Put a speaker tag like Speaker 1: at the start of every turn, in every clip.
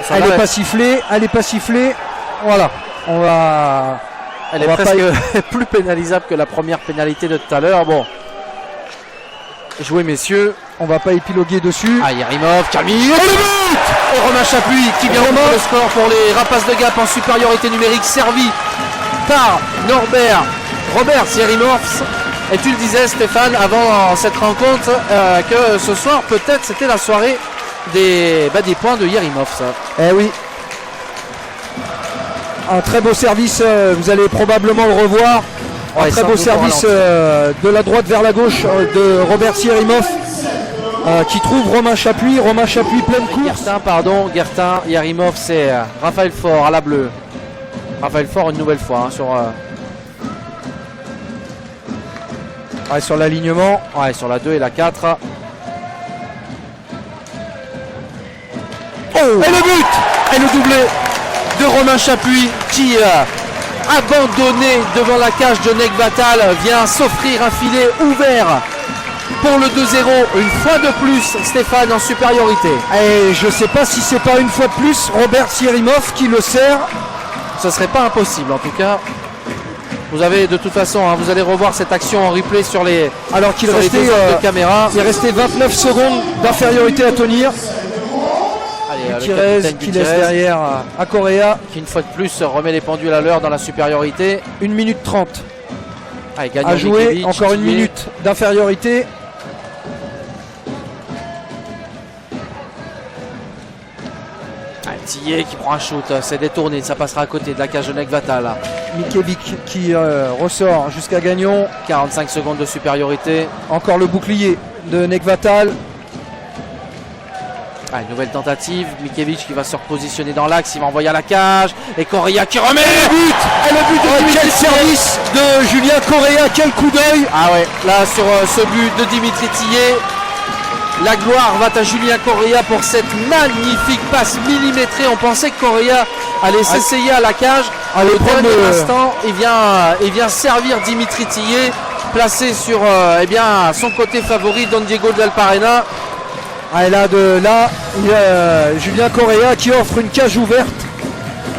Speaker 1: Elle n'est pas sifflée, elle n'est pas sifflée. Voilà, on va.
Speaker 2: Elle est presque plus pénalisable que la première pénalité de tout à l'heure. Bon, jouez messieurs.
Speaker 1: On va pas épiloguer dessus.
Speaker 2: Ah, Yarimov, Camille, et le but! Et Romain Chapuis qui vient ouvrir le score pour les Rapaces de Gap en supériorité numérique, servi par Robert Yarimov. Et tu le disais Stéphane avant cette rencontre que ce soir peut-être c'était la soirée des points de Yarimov.
Speaker 1: Eh oui. Un très beau service, vous allez probablement le revoir. Un très beau service de la droite vers la gauche de Robert Yarimov qui trouve Romain Chapuis. Romain Chapuis pleine course.
Speaker 2: Guertin, Yarimov, c'est Raphaël Faure à la bleue. Raphaël Faure une nouvelle fois
Speaker 1: sur l'alignement.
Speaker 2: Ouais, sur la 2 et la 4.
Speaker 1: Oh,
Speaker 2: et le but! Et le doublé de Romain Chapuis qui, abandonné devant la cage de Nekbatal, vient s'offrir un filet ouvert pour le 2-0. Une fois de plus, Stéphane en supériorité.
Speaker 1: Et je ne sais pas si c'est pas une fois de plus Robert Yarimov qui le sert.
Speaker 2: Ce serait pas impossible en tout cas. Vous avez de toute façon, vous allez revoir cette action en replay sur les,
Speaker 1: alors qu'il restait
Speaker 2: de caméra.
Speaker 1: Il restait 29 secondes d'infériorité à tenir. Gutiérrez qui laisse derrière à Correa,
Speaker 2: qui une fois de plus remet les pendules à l'heure dans la supériorité.
Speaker 1: 1 minute 30
Speaker 2: à jouer,
Speaker 1: encore 1 minute d'infériorité.
Speaker 2: Tillet qui prend un shoot, c'est détourné, ça passera à côté de la cage de Nekbatal.
Speaker 1: Mikevic qui ressort jusqu'à Gagnon.
Speaker 2: 45 secondes de supériorité.
Speaker 1: Encore le bouclier de Nekbatal.
Speaker 2: Une nouvelle tentative, Mikevic qui va se repositionner dans l'axe, il va envoyer à la cage, et Correa qui remet le but.
Speaker 1: Et le but de quel service de Julien Correa, quel coup d'œil.
Speaker 2: Ah ouais, là sur ce but de Dimitri Tillet, la gloire va à Julien Correa pour cette magnifique passe millimétrée. On pensait que Correa allait s'essayer à la cage. Au dernier instant, il vient servir Dimitri Tillet, placé sur son côté favori, Don Diego de l'Alparena.
Speaker 1: Et là, il y a Julien Correa qui offre une cage ouverte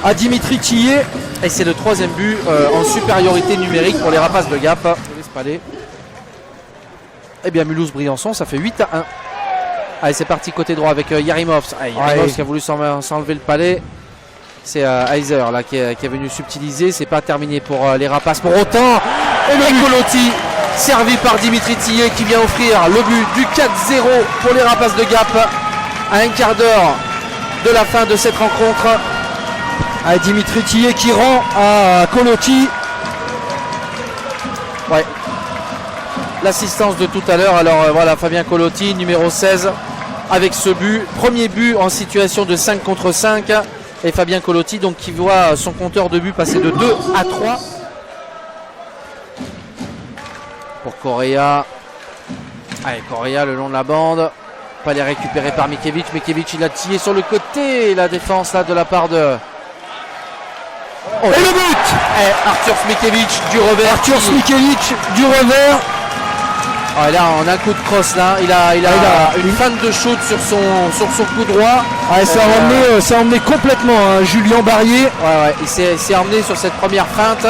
Speaker 1: à Dimitri Tillet.
Speaker 2: Et c'est le 3e but en supériorité numérique pour les Rapaces de Gap. Et bien Mulhouse-Briançon, ça fait 8-1. Allez, c'est parti côté droit avec Yarimov. Yarimov qui a voulu s'enlever le palais. C'est Heiser là qui est venu subtiliser. C'est pas terminé pour les Rapaces pour autant. Et le Colotti, servi par Dimitri Tillet qui vient offrir le but du 4-0 pour les Rapaces de Gap à un quart d'heure de la fin de cette rencontre.
Speaker 1: Dimitri Tillet qui rend à Colotti.
Speaker 2: Ouais. L'assistance de tout à l'heure. Alors voilà, Fabien Colotti, numéro 16, avec ce but. Premier but en situation de 5 contre 5. Et Fabien Colotti donc qui voit son compteur de but passer de 2 à 3. Pour Correa. Allez, Correa le long de la bande. Pas les récupérer par Mikevic. Mikevic il a tiré sur le côté. La défense là de la part de...
Speaker 1: Et le but.
Speaker 2: Arthur Smikevic du revers.
Speaker 1: Arthur Smikevic du revers.
Speaker 2: Là on a un coup de crosse là. Il a une feinte de shoot sur son coup droit.
Speaker 1: Ça a emmené complètement Julien Barrier.
Speaker 2: Il s'est emmené sur cette première feinte.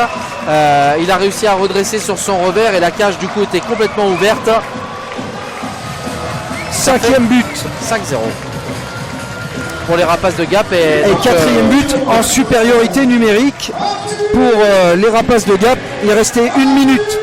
Speaker 2: Il a réussi à redresser sur son revers et la cage du coup était complètement ouverte.
Speaker 1: 5e but.
Speaker 2: 5-0 pour les Rapaces de Gap.
Speaker 1: Et 4e but en supériorité numérique pour les Rapaces de Gap. Il restait 1 minute